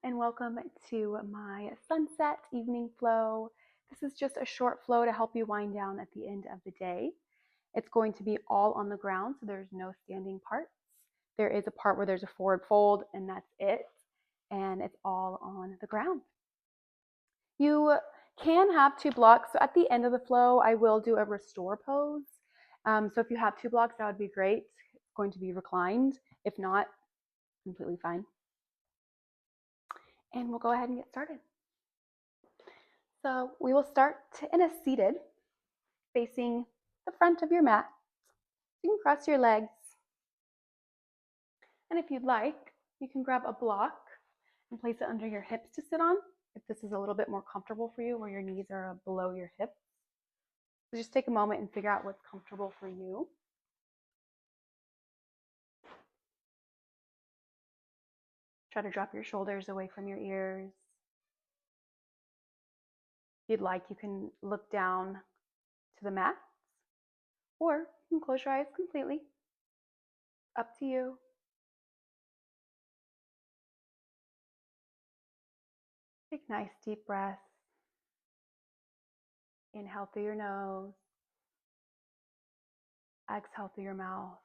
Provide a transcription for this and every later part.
and welcome to my sunset evening flow. This is just a short flow to help you wind down at the end of the day. It's going to be all on the ground, so there's no standing parts. There is a part where there's a forward fold, and that's it, and it's all on the ground. You can have two blocks. So at the end of the flow, I will do a restore pose. So if you have two blocks, that would be great. It's going to be reclined. If not, completely fine. And we'll go ahead and get started. So we will start in a seated, facing the front of your mat. You can cross your legs. And if you'd like, you can grab a block and place it under your hips to sit on, if this is a little bit more comfortable for you, where your knees are below your hips. So just take a moment and figure out what's comfortable for you. Try to drop your shoulders away from your ears. If you'd like, you can look down to the mat, or you can close your eyes completely. Up to you. Take nice deep breaths. Inhale through your nose. Exhale through your mouth.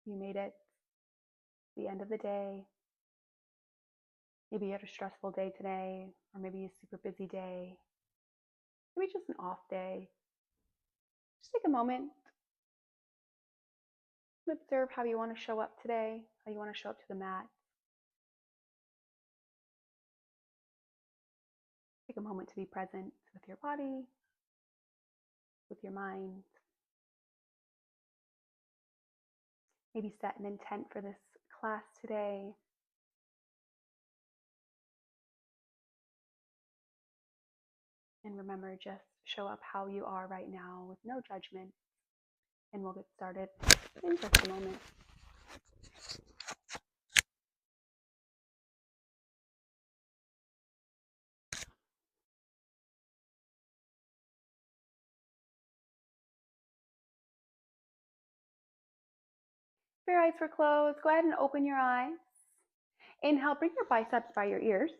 You made it. The end of the day. Maybe you had a stressful day today, or maybe a super busy day. Maybe just an off day. Just take a moment and observe how you want to show up today, how you want to show up to the mat. Take a moment to be present with your body, with your mind. Maybe set an intent for this class today. And remember, just show up how you are right now with no judgment. And we'll get started in just a moment. If your eyes were closed, go ahead and open your eyes. Inhale, bring your biceps by your ears.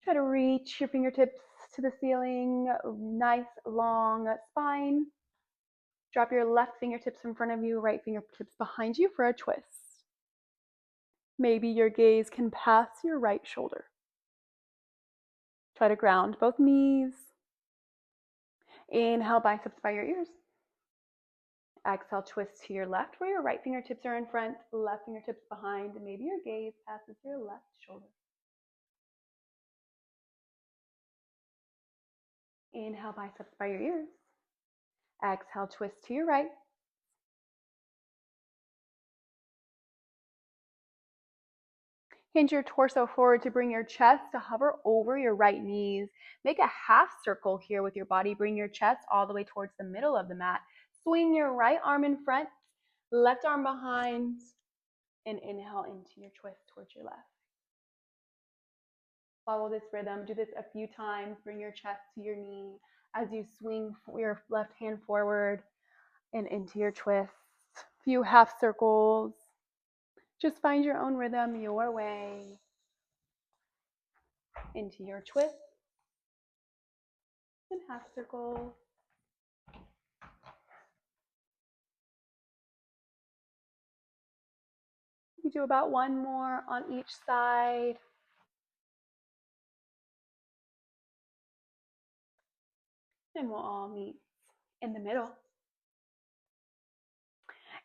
Try to reach your fingertips to the ceiling, nice long spine. Drop your left fingertips in front of you, right fingertips behind you for a twist. Maybe your gaze can pass your right shoulder. Try to ground both knees. Inhale, biceps by your ears. Exhale, twist to your left where your right fingertips are in front, left fingertips behind, and maybe your gaze passes your left shoulder. Inhale, biceps by your ears. Exhale, twist to your right. Hinge your torso forward to bring your chest to hover over your right knees. Make a half circle here with your body. Bring your chest all the way towards the middle of the mat. Swing your right arm in front, left arm behind, and inhale into your twist towards your left. Follow this rhythm. Do this a few times. Bring your chest to your knee as you swing your left hand forward and into your twist. A few half circles. Just find your own rhythm, your way. Into your twist and half circle. You do about one more on each side. And we'll all meet in the middle.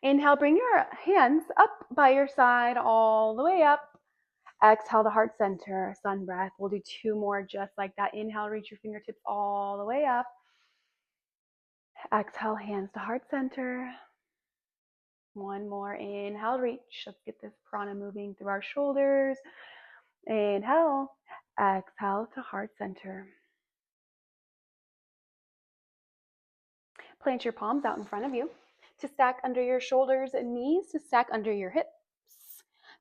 Inhale, bring your hands up by your side, all the way up. Exhale to heart center, sun breath. We'll do two more just like that. Inhale, reach your fingertips all the way up. Exhale, hands to heart center. One more. Inhale, reach. Let's get this prana moving through our shoulders. Inhale. Exhale to heart center. Plant your palms out in front of you to stack under your shoulders and knees to stack under your hips.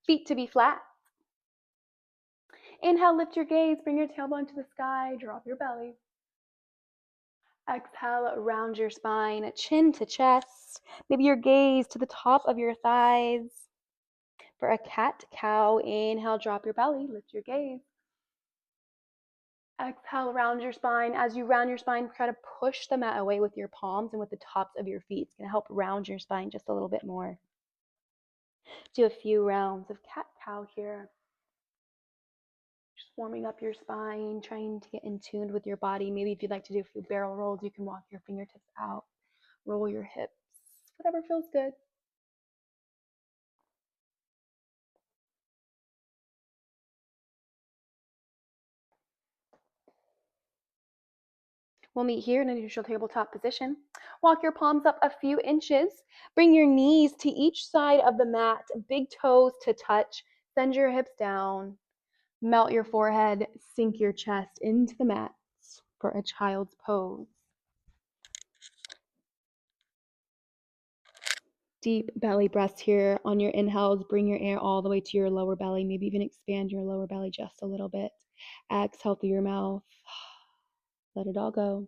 Feet to be flat. Inhale, lift your gaze, bring your tailbone to the sky, drop your belly. Exhale, round your spine, chin to chest. Maybe your gaze to the top of your thighs. For a cat-cow, inhale, drop your belly, lift your gaze. Exhale, round your spine. As you round your spine, try to push the mat away with your palms and with the tops of your feet. It's going to help round your spine just a little bit more. Do a few rounds of cat-cow here. Just warming up your spine, trying to get in tune with your body. Maybe if you'd like to do a few barrel rolls, you can walk your fingertips out, roll your hips, whatever feels good. We'll meet here in a neutral tabletop position. Walk your palms up a few inches. Bring your knees to each side of the mat, big toes to touch. Send your hips down. Melt your forehead, sink your chest into the mat for a child's pose. Deep belly breaths here. On your inhales, bring your air all the way to your lower belly. Maybe even expand your lower belly just a little bit. Exhale through your mouth. Let it all go.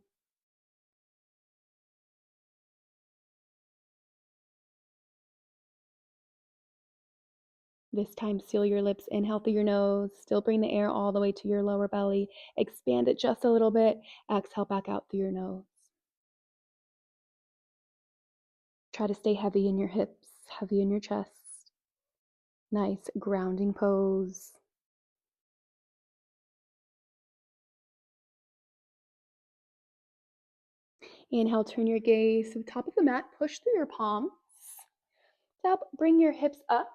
This time, seal your lips. Inhale through your nose. Still bring the air all the way to your lower belly. Expand it just a little bit. Exhale back out through your nose. Try to stay heavy in your hips, heavy in your chest. Nice grounding pose. Inhale, turn your gaze to the top of the mat. Push through your palms. Up, bring your hips up.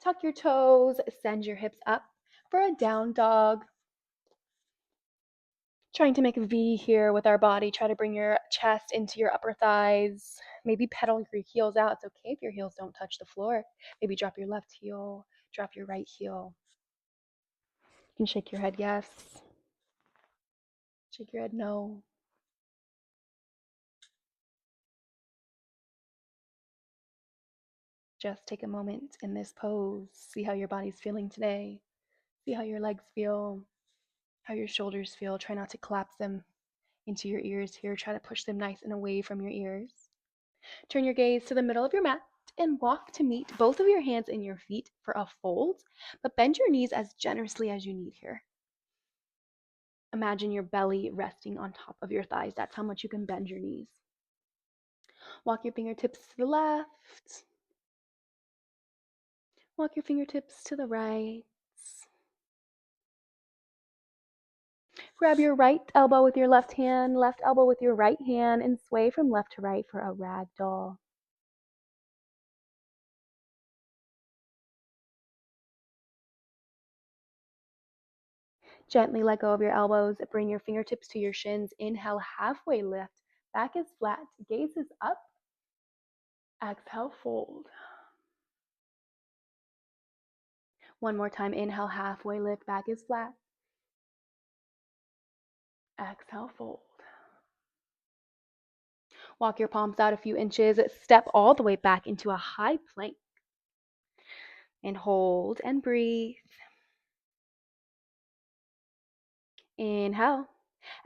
Tuck your toes. Send your hips up for a down dog. Trying to make a V here with our body. Try to bring your chest into your upper thighs. Maybe pedal your heels out. It's okay if your heels don't touch the floor. Maybe drop your left heel, drop your right heel. You can shake your head yes. Shake your head no. Just take a moment in this pose. See how your body's feeling today. See how your legs feel, how your shoulders feel. Try not to collapse them into your ears here. Try to push them nice and away from your ears. Turn your gaze to the middle of your mat and walk to meet both of your hands and your feet for a fold, but bend your knees as generously as you need here. Imagine your belly resting on top of your thighs. That's how much you can bend your knees. Walk your fingertips to the left. Walk your fingertips to the right. Grab your right elbow with your left hand, left elbow with your right hand, and sway from left to right for a ragdoll. Gently let go of your elbows. Bring your fingertips to your shins. Inhale, halfway lift. Back is flat. Gaze is up. Exhale, fold. One more time. Inhale, halfway lift. Back is flat. Exhale, fold. Walk your palms out a few inches. Step all the way back into a high plank. And hold and breathe. Inhale.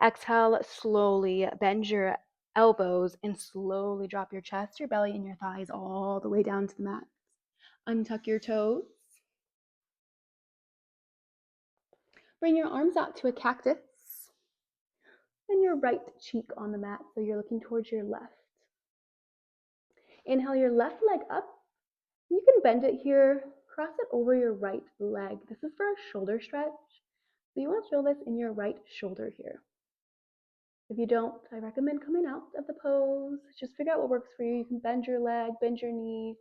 Exhale, slowly bend your elbows and slowly drop your chest, your belly, and your thighs all the way down to the mat. Untuck your toes. Bring your arms out to a cactus and your right cheek on the mat so you're looking towards your left. Inhale your left leg up. You can bend it here, cross it over your right leg. This is for a shoulder stretch. So you want to feel this in your right shoulder here. If you don't, I recommend coming out of the pose. Just figure out what works for you. You can bend your leg, bend your knee,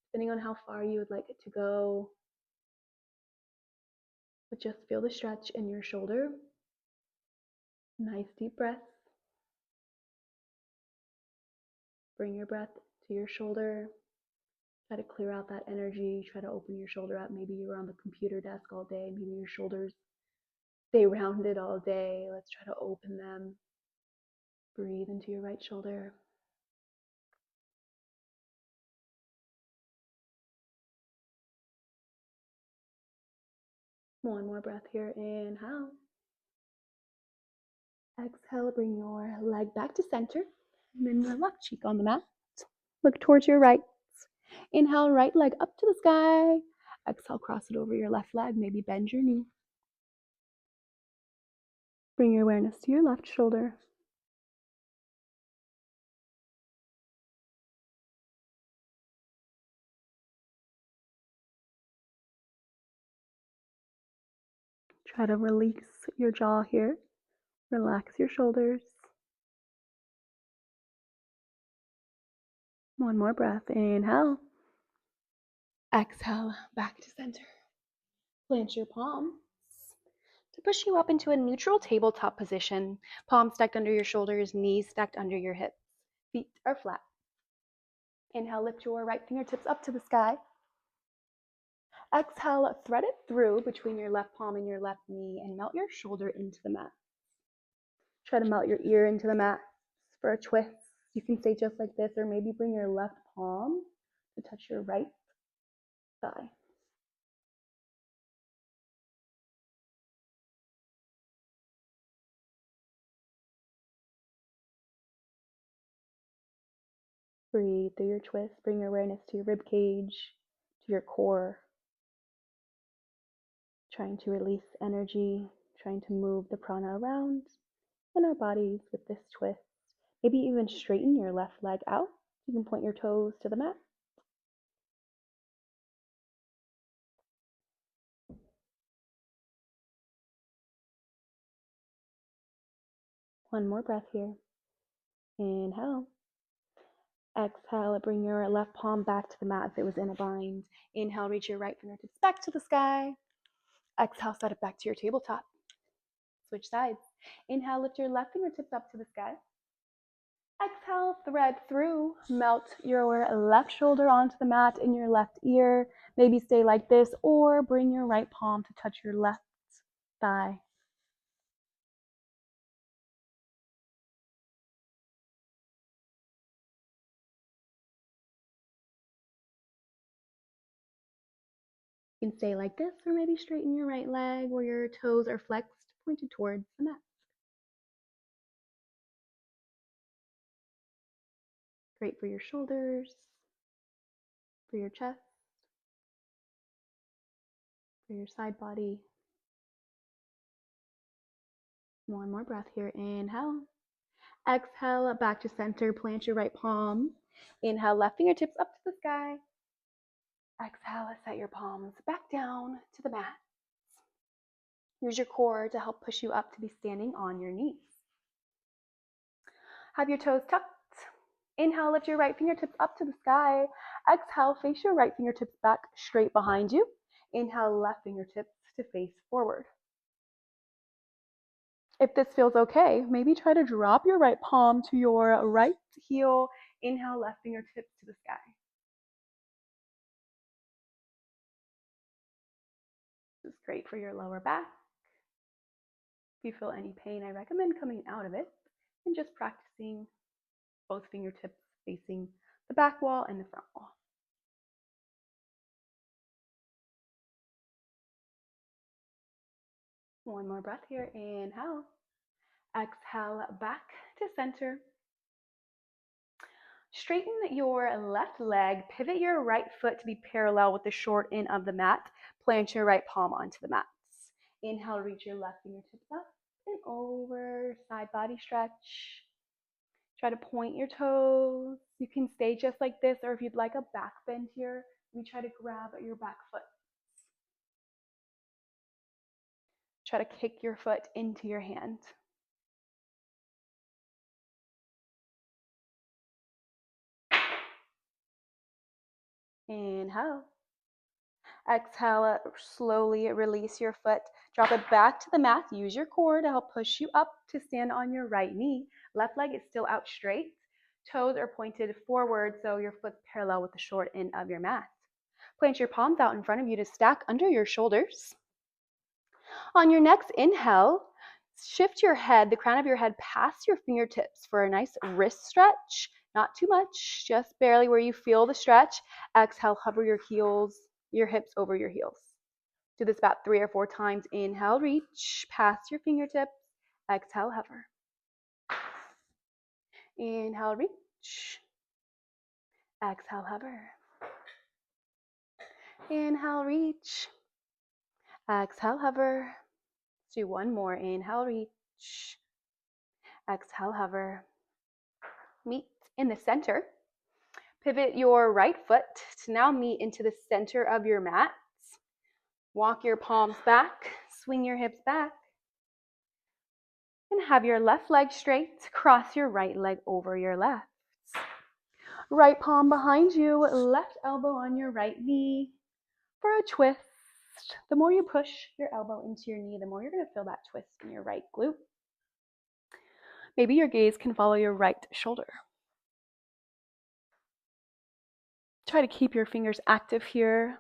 depending on how far you would like it to go. But just feel the stretch in your shoulder. Nice deep breath. Bring your breath to your shoulder. Try to clear out that energy. Try to open your shoulder up. Maybe you were on the computer desk all day. Maybe your shoulders stay rounded all day. Let's try to open them. Breathe into your right shoulder. One more breath here. Inhale. Exhale, bring your leg back to center. And then your left cheek on the mat. Look towards your right. Inhale, right leg up to the sky. Exhale, cross it over your left leg, maybe bend your knee. Bring your awareness to your left shoulder. Try to release your jaw here. Relax your shoulders. One more breath. Inhale. Exhale, back to center. Plant your palms to push you up into a neutral tabletop position. Palms stacked under your shoulders, knees stacked under your hips. Feet are flat. Inhale, lift your right fingertips up to the sky. Exhale, thread it through between your left palm and your left knee and melt your shoulder into the mat. Try to melt your ear into the mat for a twist. You can stay just like this, or maybe bring your left palm to touch your right thigh. Breathe through your twist. Bring your awareness to your rib cage, to your core. Trying to release energy, trying to move the prana around in our bodies with this twist. Maybe even straighten your left leg out. You can point your toes to the mat. One more breath here. Inhale. Exhale, bring your left palm back to the mat if it was in a bind. Inhale, reach your right fingertips back to the sky. Exhale, set it back to your tabletop. Switch sides. Inhale, lift your left fingertips up to the sky. Exhale, thread through. Melt your left shoulder onto the mat in your left ear. Maybe stay like this, or bring your right palm to touch your left thigh. You can stay like this, or maybe straighten your right leg where your toes are flexed, pointed towards the mat. Great for your shoulders, for your chest, for your side body. One more breath here. Inhale. Exhale, back to center. Plant your right palm. Inhale, left fingertips up to the sky. Exhale, set your palms back down to the mat. Use your core to help push you up to be standing on your knees. Have your toes tucked. Inhale, lift your right fingertips up to the sky. Exhale, face your right fingertips back straight behind you. Inhale, left fingertips to face forward. If this feels okay, maybe try to drop your right palm to your right heel. Inhale, left fingertips to the sky. This is great for your lower back. If you feel any pain, I recommend coming out of it and just practicing both fingertips facing the back wall and the front wall. One more breath here. Inhale. Exhale, back to center. Straighten your left leg. Pivot your right foot to be parallel with the short end of the mat. Plant your right palm onto the mat. Inhale, reach your left fingertips up and over. Side body stretch. Try to point your toes. You can stay just like this, or if you'd like a back bend here, we try to grab your back foot. Try to kick your foot into your hand. Inhale. Exhale, slowly release your foot. Drop it back to the mat. Use your core to help push you up to stand on your right knee. Left leg is still out straight. Toes are pointed forward, so your foot's parallel with the short end of your mat. Plant your palms out in front of you to stack under your shoulders. On your next inhale, shift your head, the crown of your head, past your fingertips for a nice wrist stretch. Not too much, just barely where you feel the stretch. Exhale, hover your hips over your heels. Do this about 3 or 4 times. Inhale, reach past your fingertips. Exhale, hover. Inhale, reach. Exhale, hover. Inhale, reach. Exhale, hover. Let's do one more. Inhale, reach. Exhale, hover. Meet in the center. Pivot your right foot to now meet into the center of your mat. Walk your palms back, swing your hips back, and have your left leg straight. Cross your right leg over your left. Right palm behind you, left elbow on your right knee for a twist. The more you push your elbow into your knee, the more you're going to feel that twist in your right glute. Maybe your gaze can follow your right shoulder. Try to keep your fingers active here.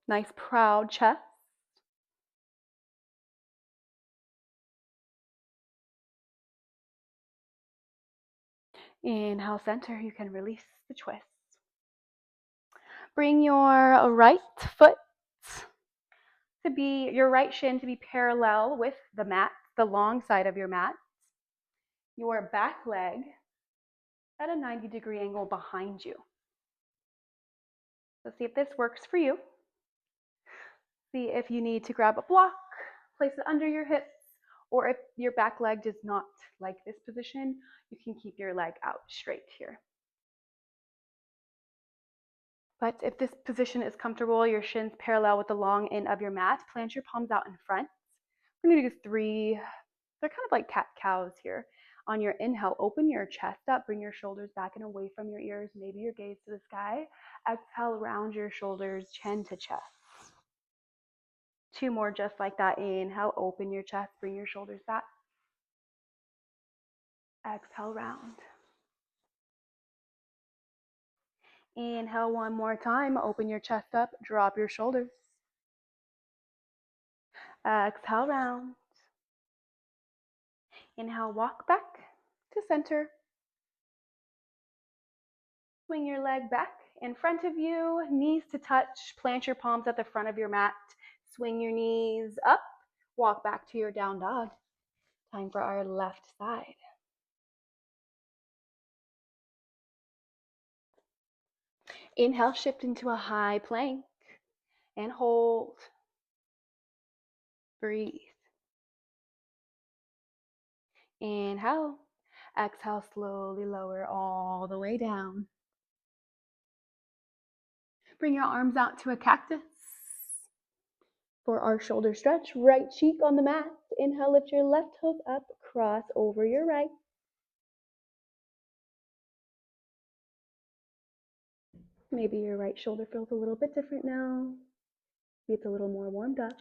Nice proud chest. Inhale, center. You can release the twist. Bring your right foot to be, your right shin to be parallel with the mat, the long side of your mat. Your back leg at a 90-degree angle behind you. So see if this works for you. See if you need to grab a block, place it under your hips, or if your back leg does not like this position, you can keep your leg out straight here. But if this position is comfortable, your shins parallel with the long end of your mat, plant your palms out in front. We're going to do 3, they're kind of like cat-cows here. On your inhale, open your chest up, bring your shoulders back and away from your ears, maybe your gaze to the sky. Exhale, round your shoulders, chin to chest. 2 more just like that. Inhale, open your chest, bring your shoulders back. Exhale, round. Inhale 1 more time, open your chest up, drop your shoulders. Exhale, round. Inhale, walk back to center. Swing your leg back in front of you, knees to touch, plant your palms at the front of your mat. Swing your knees up, walk back to your down dog. Time for our left side. Inhale, shift into a high plank and hold. Breathe. Inhale. Exhale, slowly lower all the way down. Bring your arms out to a cactus. For our shoulder stretch, right cheek on the mat. Inhale, lift your left toes up, cross over your right. Maybe your right shoulder feels a little bit different now. Maybe it's a little more warmed up.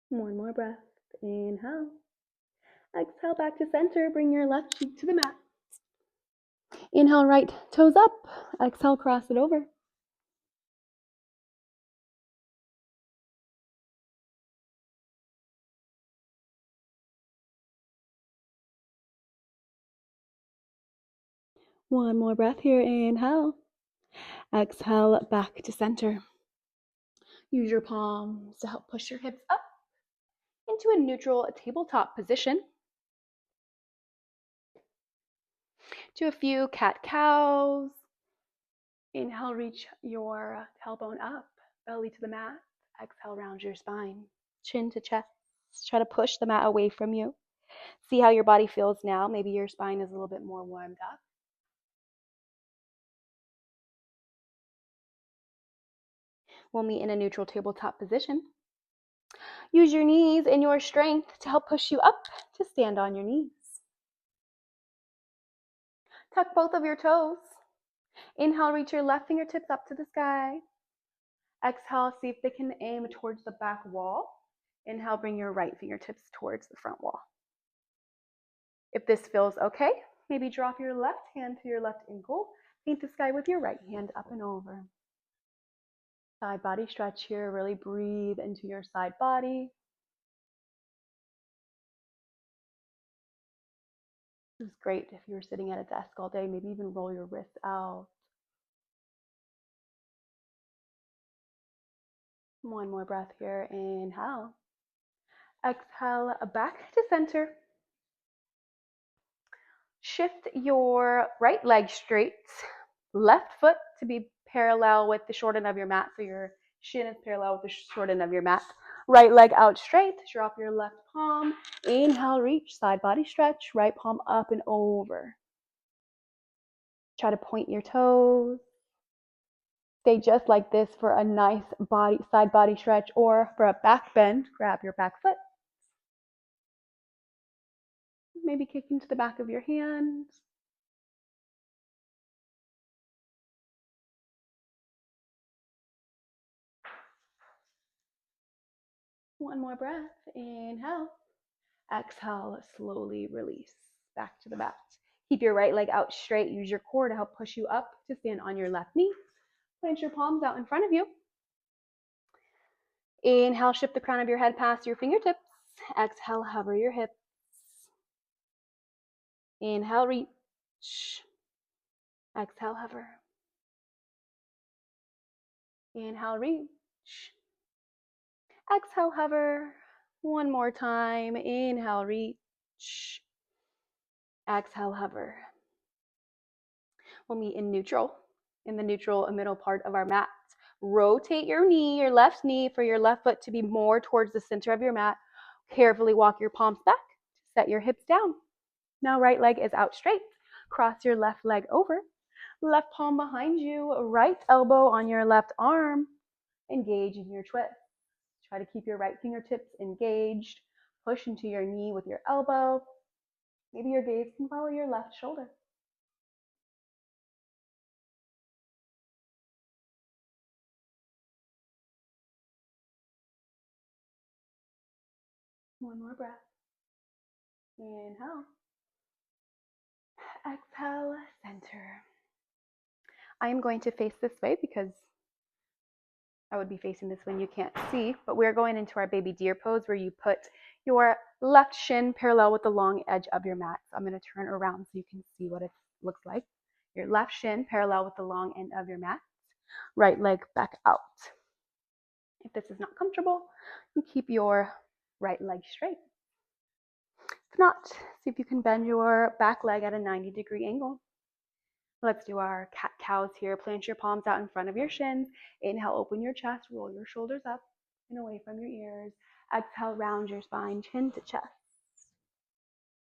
One more breath. Inhale. Exhale back to center. Bring your left cheek to the mat. Inhale, right toes up. Exhale, cross it over. One more breath here. Inhale. Exhale, back to center. Use your palms to help push your hips up into a neutral tabletop position. Do a few cat-cows. Inhale, reach your tailbone up, belly to the mat. Exhale, round your spine, chin to chest. Try to push the mat away from you. See how your body feels now. Maybe your spine is a little bit more warmed up. We'll meet in a neutral tabletop position. Use your knees and your strength to help push you up to stand on your knees. Tuck both of your toes. Inhale, reach your left fingertips up to the sky. Exhale, see if they can aim towards the back wall. Inhale, bring your right fingertips towards the front wall. If this feels okay, maybe drop your left hand to your left ankle. Paint the sky with your right hand up and over. Side body stretch here. Really breathe into your side body. This is great if you're sitting at a desk all day. Maybe even roll your wrists out. One more breath here. Inhale. Exhale, back to center. Shift your right leg straight, left foot to be parallel with the short end of your mat. So your shin is parallel with the short end of your mat. Right leg out straight, drop your left palm. Inhale, reach, side body stretch, right palm up and over. Try to point your toes. Stay just like this for a nice side body stretch, or for a back bend, grab your back foot. Maybe kick into the back of your hands. One more breath. Inhale. Exhale, slowly release back to the mat. Keep your right leg out straight. Use your core to help push you up to stand on your left knee. Plant your palms out in front of you. Inhale, shift the crown of your head past your fingertips. Exhale, hover your hips. Inhale, reach. Exhale, hover. Inhale, reach. Exhale, hover. One more time. Inhale, reach. Exhale, hover. We'll meet in neutral, in the neutral middle part of our mat. Rotate your knee, your left knee, for your left foot to be more towards the center of your mat. Carefully walk your palms back. Set your hips down. Now right leg is out straight. Cross your left leg over. Left palm behind you, right elbow on your left arm. Engage in your twist. Try to keep your right fingertips engaged. Push into your knee with your elbow. Maybe your gaze can follow your left shoulder. One more breath. Inhale. Exhale, center. I am going to face this way because I would be facing this when you can't see, but we're going into our baby deer pose where you put your left shin parallel with the long edge of your mat. So I'm going to turn around so you can see what it looks like. Your left shin parallel with the long end of your mat. Right leg back out. If this is not comfortable, you keep your right leg straight. If not, see if you can bend your back leg at a 90-degree angle. Let's do our cat-cows here. Plant your palms out in front of your shins. Inhale, open your chest, roll your shoulders up and away from your ears. Exhale, round your spine, chin to chest.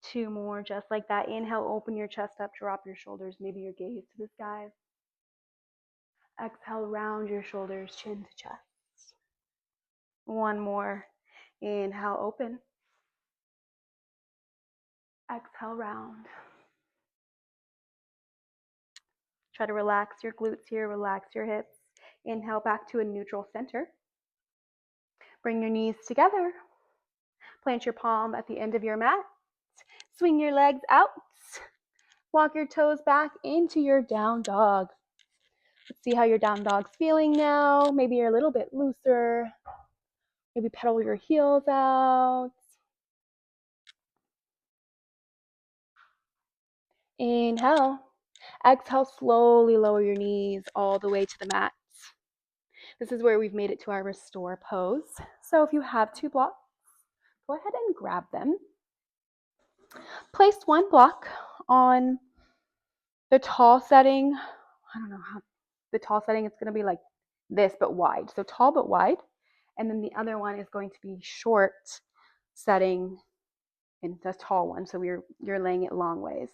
Two more, just like that. Inhale, open your chest up, drop your shoulders, maybe your gaze to the sky. Exhale, round your shoulders, chin to chest. One more. Inhale, open. Exhale, round. Try to relax your glutes here, relax your hips. Inhale, back to a neutral center. Bring your knees together. Plant your palm at the end of your mat. Swing your legs out. Walk your toes back into your down dog. Let's see how your down dog's feeling now. Maybe you're a little bit looser. Maybe pedal your heels out. Inhale. Exhale, slowly lower your knees all the way to the mat. This is where we've made it to our restore pose. So if you have two blocks, go ahead and grab them. Place one block on the tall setting. I don't know how the tall setting is going to be like this, but wide. So tall but wide. And then the other one is going to be short setting in the tall one. So you're laying it long ways.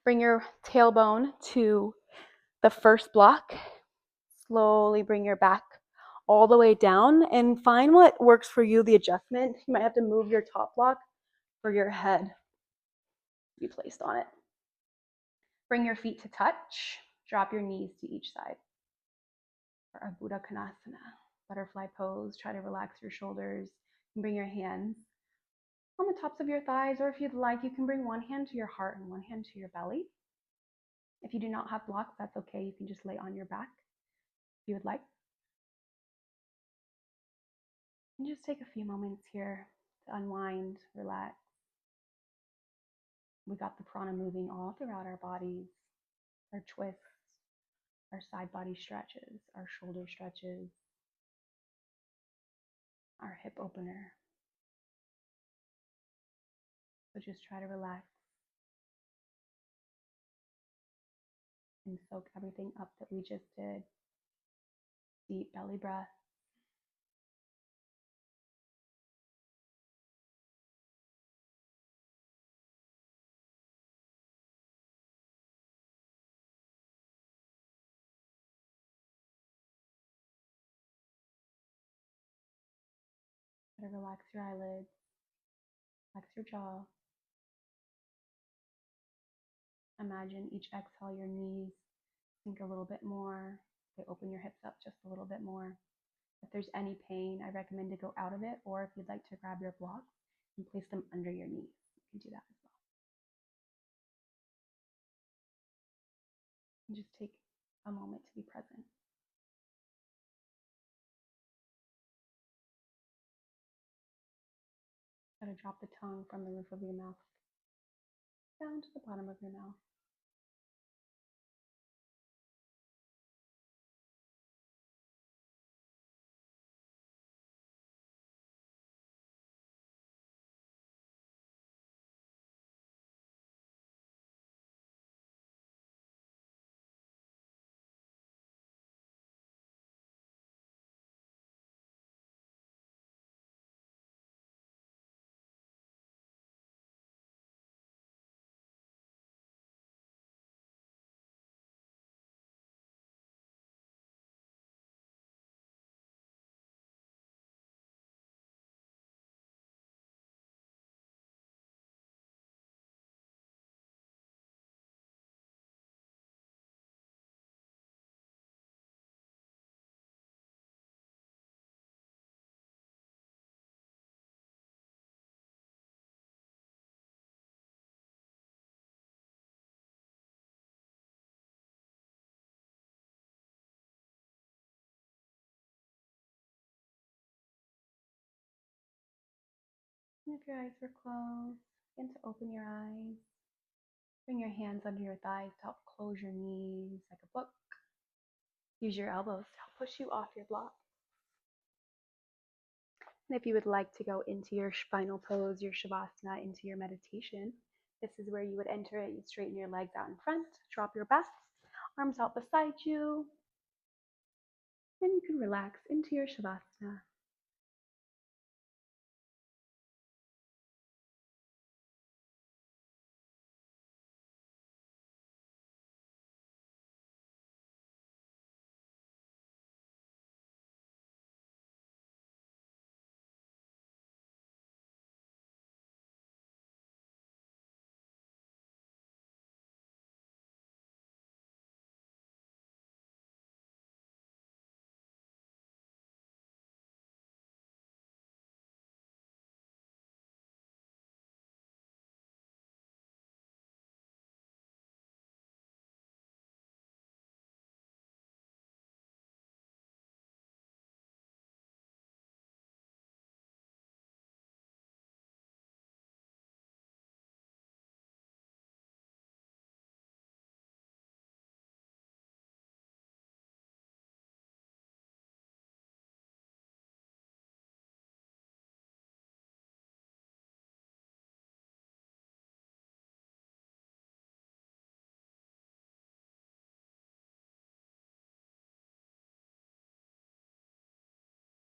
Bring your tailbone to the first block. Slowly bring your back all the way down and find what works for you, the adjustment. You might have to move your top block for your head to be placed on it. Bring your feet to touch. Drop your knees to each side. For our Buddha Konasana, butterfly pose. Try to relax your shoulders and bring your hands on the tops of your thighs, or if you'd like, you can bring one hand to your heart and one hand to your belly. If you do not have blocks, that's okay. You can just lay on your back if you would like. And just take a few moments here to unwind, relax. We got the prana moving all throughout our bodies, our twists, our side body stretches, our shoulder stretches, our hip opener. So just try to relax and soak everything up that we just did. Deep belly breath. Try to relax your eyelids, relax your jaw. Imagine each exhale your knees sink a little bit more. They open your hips up just a little bit more. If there's any pain, I recommend to go out of it, or if you'd like to grab your blocks and place them under your knees, you can do that as well. And just take a moment to be present. Try to drop the tongue from the roof of your mouth down to the bottom of your mouth. And if your eyes were closed, begin to open your eyes. Bring your hands under your thighs to help close your knees like a book. Use your elbows to help push you off your block. And if you would like to go into your final pose, your Shavasana, into your meditation, this is where you would enter it. You straighten your legs out in front, drop your back, arms out beside you, and you can relax into your Shavasana.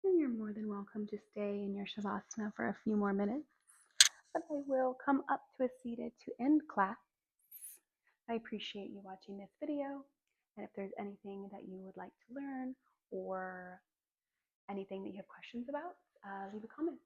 And you're more than welcome to stay in your Shavasana for a few more minutes, but I will come up to a seated to end class. I appreciate you watching this video, and if there's anything that you would like to learn or anything that you have questions about, leave a comment.